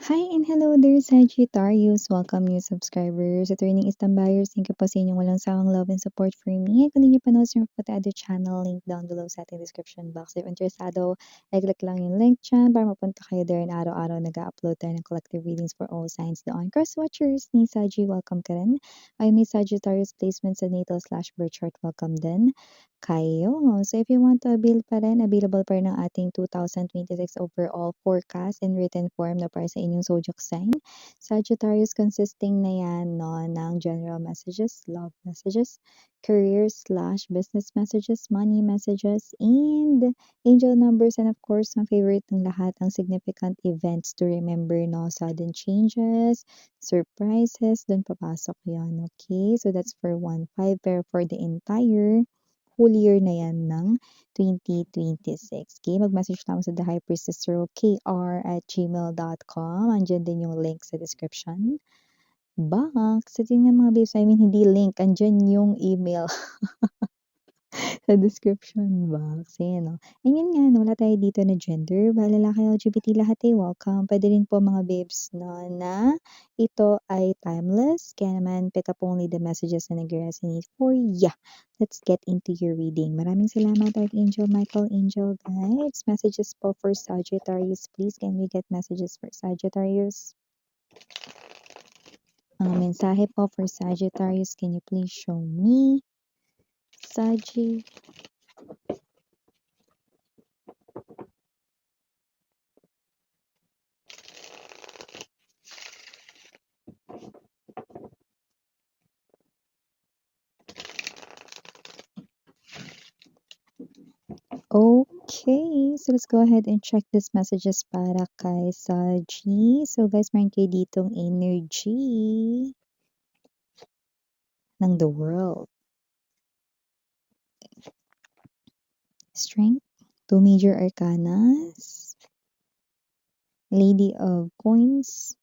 Hi and hello there, Sagittarius. Welcome new subscribers. Returning Buyers, thank you po sa inyong walang sawang love and support for me. Kung hindi niyo pa sa other channel, link down below sa ating description box. If interesado, click lang yung link dyan para mapunta kayo there and araw-araw nag-upload tayo ng collective readings for all signs doon. Cross watchers ni Sagi, welcome ka rin. Ay may Sagittarius placement sa natal/birth chart, welcome din kayo. So if you want to available pa rin ang ating 2026 overall forecast in written form na para sa inyong zodiac sign. Sagittarius consisting na yan no, ng general messages, love messages, career/business messages, money messages, and angel numbers, and of course, my favorite ng lahat, ang significant events to remember, no? Sudden changes, surprises, dun papasok yan, okay? So that's for 1-5, pero for the entire whole year na yan ng 2026. Okay, mag-message lang sa The High Priestess Tarot, kr@gmail.com. Andyan din yung link sa description box. Sa tingin mga babes, hindi link, andyan yung email sa description box. Ayan o. Ayun nga, wala tayo dito na gender. Lalaki, LGBT, lahat ay welcome. Pwede rin po mga babes no, na ito ay timeless. Kaya naman, pick up only the messages na nag-resonate for ya. Let's get into your reading. Maraming salamat, Archangel Michael, Angel Guides. Messages po for Sagittarius. Please, can we get messages for Sagittarius? Mga mensahe po for Sagittarius. Can you please show me? Saggy. Okay, so let's go ahead and check these messages para kay Saji. So guys, meron kayo ditong energy ng the world. Strength, 2 major arcanas, Lady of Coins.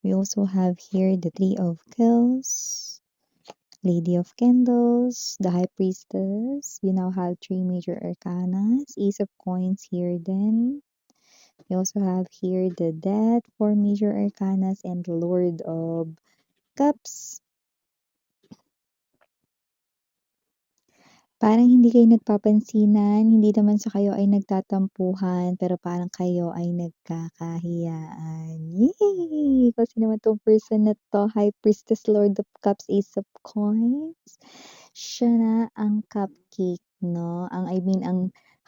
We also have here the 3 of Kills, Lady of Candles, the High Priestess. You now have 3 major arcanas, Ace of Coins here then. We also have here the Death, 4 major arcanas, and the Lord of Cups. Parang hindi kayo nagpapansinan, hindi naman sa kayo ay nagtatampuhan, pero parang kayo ay nagkakahiyaan. Yay! Kasi naman tong person na to, High Priestess, Lord of Cups, Ace of Coins. Siya na ang cupcake, no? Ang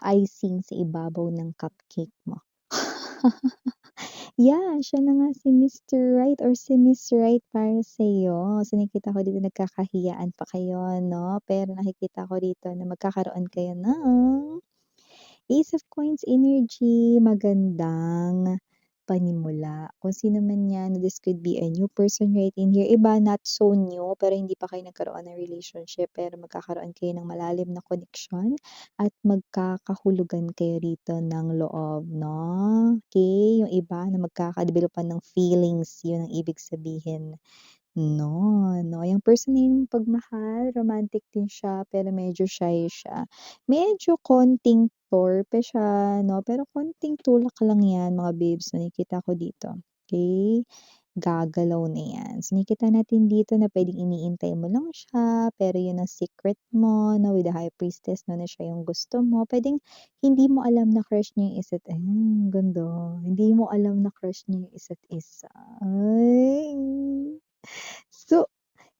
icing sa ibabaw ng cupcake mo. Yeah, siya na nga si Mr. Right or si Miss Right para sa'yo. So, nakikita ko dito nagkakahiyaan pa kayo, no? Pero nakikita ko dito na magkakaroon kayo ng Ace of Coins energy, magandang panimula. Kung sino man yan, this could be a new person right in here. Iba, not so new, pero hindi pa kayo nagkaroon ng relationship, pero magkakaroon kayo ng malalim na connection at magkakahulugan kayo rito ng loob, no? Okay? Yung iba na magkakadevelopan ng feelings, yun ang ibig sabihin. No. Yung person na yun pagmahal, romantic din siya, pero medyo shy siya. Medyo konting torpe siya, no? Pero konting tulak lang yan, mga babes, na nakikita ko dito. Okay? Gagalaw na yan. So, nakikita natin dito na pwedeng iniintay mo lang siya, pero yun ang secret mo, no? With the High Priestess, no? Na siya yung gusto mo. Pwedeng hindi mo alam na crush niya yung isa't ganda. Hindi mo alam na crush niya yung isa't isa. Ay. So,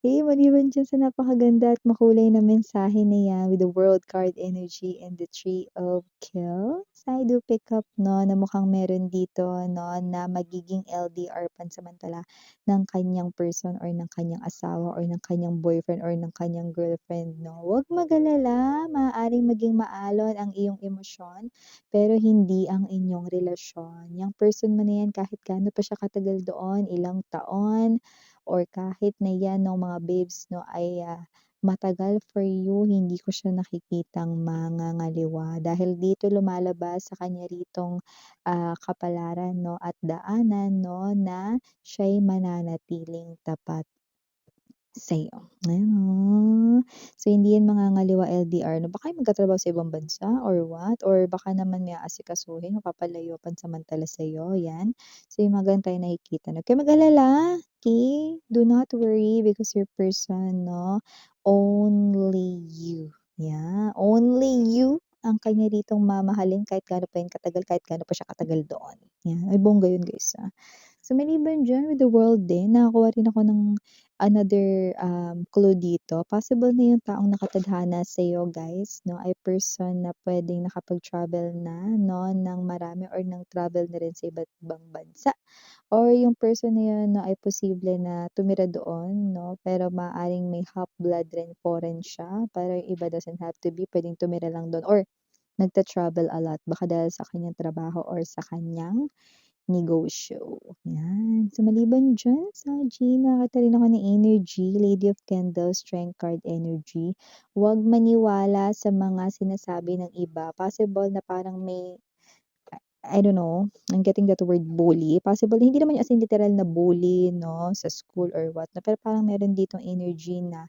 maliban diyan sa napakaganda at makulay na mensahe na yan with the World card energy and the 3 of Kills, I do pick up, no, na mukhang meron dito, no, na magiging LDR pansamantala ng kanyang person or ng kanyang asawa or ng kanyang boyfriend or ng kanyang girlfriend, no. Huwag mag-alala, maaaring maging maalon ang iyong emosyon, pero hindi ang inyong relasyon. Yang person mo na yan, kahit gaano pa siya katagal doon, ilang taon, or kahit na yan ng mga babes, no, ay matagal for you, hindi ko siya nakikitang mangangaliwa. Dahil dito lumalabas sa kanya ritong kapalaran, no, at daanan, no, na siya'y mananatiling tapat sa'yo. Ayun. So, hindi yan mangangaliwa LDR 'no, baka magkatrabaho sa ibang bansa or what, or baka naman may aasikasuhin, mapapalayo pansamantala sa'yo, 'yan. So, yung mga gano'n tayo nakikita. Huwag kayong mag-alala, okey? Do not worry because your person 'no, only you, yeah, only you ang kanya ditong mamahalin kahit gaano pa 'yan katagal, kahit gaano pa siya katagal doon, 'yan. Ay bongga yun guys, So, maliban diyan with the world din, nakakuha rin ako ng another, clue dito. Possible na yung taong nakatadhana sa'yo guys 'no, ay person na puwedeng nakapag-travel na 'no, ng marami or nang-travel na rin sa iba't ibang bansa. Or yung person na yun 'no, ay posible na tumira doon 'no, pero maaaring may half blood rin foreign siya. Pero yung iba doesn't have to be, puwedeng tumira lang dun or nagta-travel a lot baka dahil sa kanyang trabaho or sa kanyang negosyo, 'yan. So, maliban diyan, Saji, nakakita rin ako ng energy, Lady of Candles, Strength card energy. Huwag maniwala sa mga sinasabi ng iba. Possible na parang may, I don't know, I'm getting that word bully. Possible hindi naman yung as in literal na bully 'no, sa school or what 'no, pero parang meron ditong energy na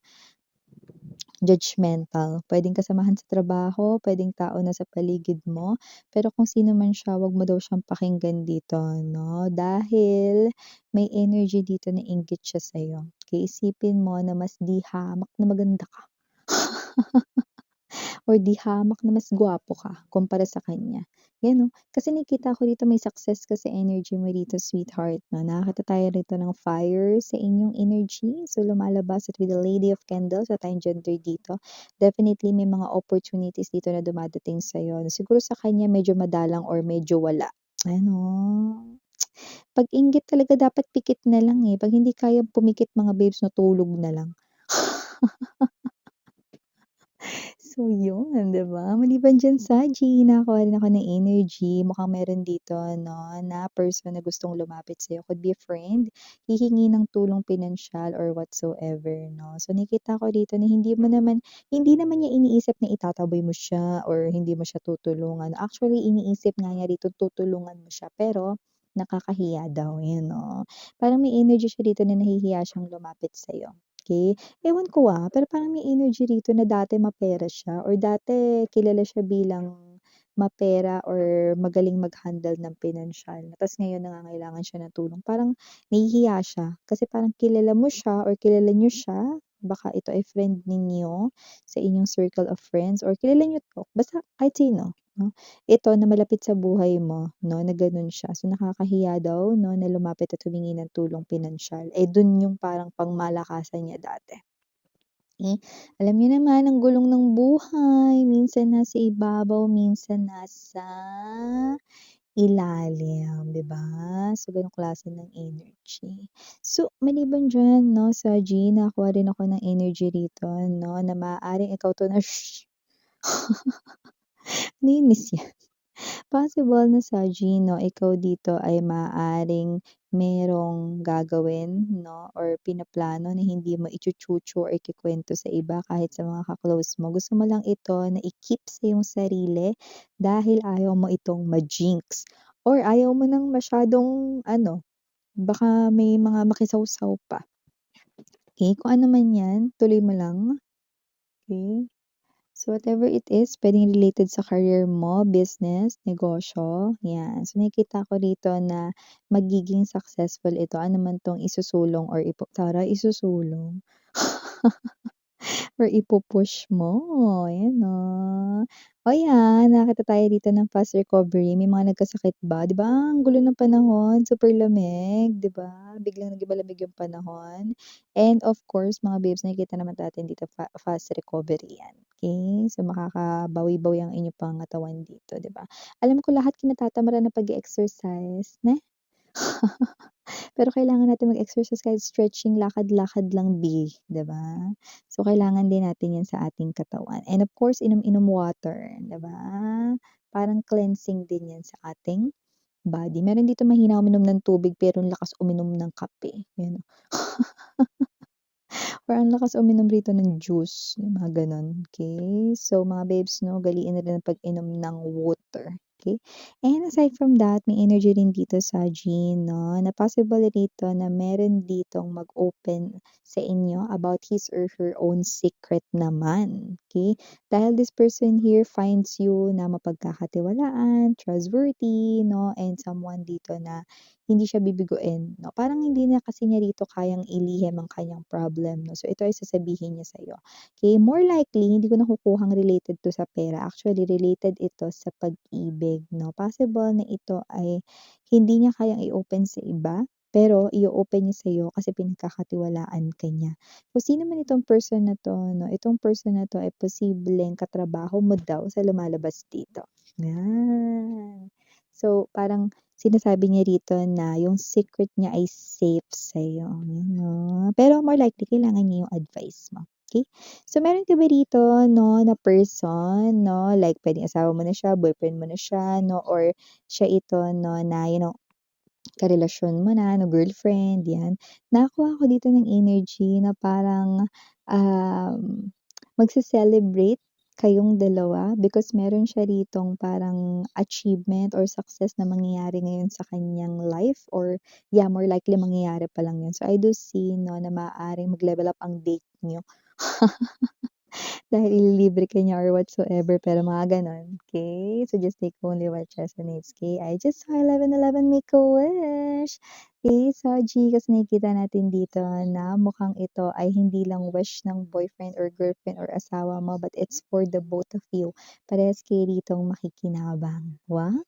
judgmental. Puwedeng kasamahan sa trabaho, puwedeng tao na sa paligid mo, pero kung sino man siya, 'wag mo daw siyang pakinggan dito 'no, dahil may energy dito na inggit siya sa'yo. Kaya isipin mo na mas 'di hamak na maganda ka or 'di hamak na mas gwapo ka kumpara sa kanya, 'yan 'no. Kasi nakikita ko dito may success ka sa energy mo dito, sweetheart 'no. Nakakita tayo rito ng fire sa inyong energy, so lumalabas at with the Lady of Candles, wala tayong gender dito. Definitely may mga opportunities dito na dumadating sa'yo. Siguro sa kanya medyo madalang or medyo wala, ayan oh. 'Pag inggit talaga dapat pikit na lang, eh, 'pag hindi kayang pumikit mga babes 'no, tulog na lang. So yun, 'di ba? Maliban diyan, Saji, nakakuha rin ako ng energy. Mukhang meron dito 'no, na person na gustong lumapit sa'yo. Could be a friend, hihingi ng tulong pinansyal or whatsoever 'no. So nakita ko dito na hindi naman niya iniisip na itataboy mo siya or hindi mo siya tutulungan. Actually, iniisip nga niya dito tutulungan mo siya, pero nakakahiya daw, yan 'no. Parang may energy siya dito na nahihiya siyang lumapit sa'yo, okey? Ewan ko, pero parang may energy rito na dati mapera siya or dati kilala siya bilang mapera or magaling mag-handle ng pinansyal. Ta's ngayon nangangailangan siya ng tulong. Parang nahihiya siya kasi parang kilala mo siya or kilala niyo siya, baka ito ay friend ninyo sa inyong circle of friends or kilala niyo 'to, basta kahit sino 'no. Ito na malapit sa buhay mo 'no, na gano'n siya. So, nakakahiya daw 'no, na lumapit at humingi ng tulong pinansyal. Eh, dun yung parang pangmalakasan niya dati. Eh, alam niyo naman ang gulong ng buhay, minsan nasa ibabaw, minsan nasa ilalim, 'di ba? So, gano'ng klase ng energy. So, maliban diyan 'no, Saji, nakakuha rin ako ng energy rito 'no, na maaaring ikaw 'to na ano yun, miss yan? Possible na sa Gino, ikaw dito ay maaaring merong gagawin 'no, or pinaplano na hindi mo ichuchuchu or ikukuwento sa iba kahit sa mga ka-close mo. Gusto mo lang ito na i-keep sa iyong sarili dahil ayaw mo itong ma-jinx or ayaw mo ng masyadong ano, baka may mga makisawsaw pa. Okey, kung ano man 'yan, tuloy mo lang, okey? So, whatever it is, puwedeng related sa career mo, business, negosyo, 'yan. So, nakikita ko dito na magiging successful ito. Ano man 'tong isusulong or taray isusulong or ipu-push mo, ayan, oh. 'Yan, nakakita tayo dito ng fast recovery. May mga nagkasakit ba? 'Di ba ang gulo ng panahon, super lamig, 'di ba? Biglang naging malamig yung panahon. And of course, mga babes, nakikita naman natin dito fast recovery 'yan, okey? So, makakabawi-bawi ang inyong pangangatawan dito, 'di ba? Alam ko lahat kinatatamaran ng pag-e-exercise, ne? Pero kailangan natin mag-exercise kahit stretching, lakad-lakad lang 'di ba? So, kailangan din natin 'yan sa ating katawan and of course, inom-inom water, 'di ba? Parang cleansing din 'yan sa ating body. Meron dito mahina uminom ng tubig pero ang lakas uminom ng kape, 'yan. Or ang lakas uminom rito ng juice, yung mga gano'n, okey? So, mga babes 'no, ugaliin na rin ang pag-inom ng water, okey? And aside from that, may energy rin dito sa Gene 'no, na possible dito na meron ditong mag-open sa inyo about his or her own secret naman, okey? Dahil this person here finds you na mapagkakatiwalaan, trustworthy 'no, and someone dito na hindi siya bibiguin 'no. Parang hindi na kasi niya dito kayang ilihim ang kanyang problem 'no, so ito ay sasabihin niya sa'yo. Okay, more likely hindi ko nakukuhang related 'to sa pera, actually related ito sa pag-ibig 'no. Possible na ito ay hindi niya kayang i-open sa iba, pero i open niya sa'yo kasi pinagkakatiwalaan ka niya. Kung sino man itong person na 'to 'no, itong person na 'to ay posibleng katrabaho mo daw sa lumalabas dito, yan. So, parang sinasabi niya rito na yung secret niya ay safe sa'yo, yun 'no. Pero more likely kailangan niya yung advice mo, okey? So, meron ka ba rito 'no, na person 'no, like puwedeng asawa mo na siya, boyfriend mo na siya 'no, or siya ito 'no, na karelasyon mo na 'no, girlfriend 'yan. Nakakuha ko dito ng energy na parang, magse-celebrate kayong dalawa because meron siya ritong parang achievement or success na mangyayari ngayon sa kanyang life or yeah, more likely mangyayari pa lang 'yun. So, I do see 'no, na maaaring mag-level up ang date niyo. Dahil ililibre ka niya or whatsoever, pero mga gano'n, okey? So, just take only what resonates, okey? I just saw 1111, make a wish. Okay, so G, kasi nakikita natin dito na mukhang ito ay hindi lang wish ng boyfriend or girlfriend or asawa mo, but it's for the both of you. Parehas kayo ditong makikinabang. Wow!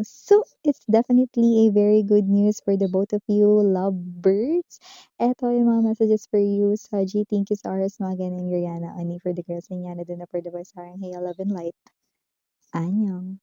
So, it's definitely a very good news for the both of you lovebirds. Eto yung mga messages for you, Saji. Thank you sa oras mga ganang Yuriana. Only for the girls, and Yana din na for the boys. Sarang, hey, love and light. Annyeong.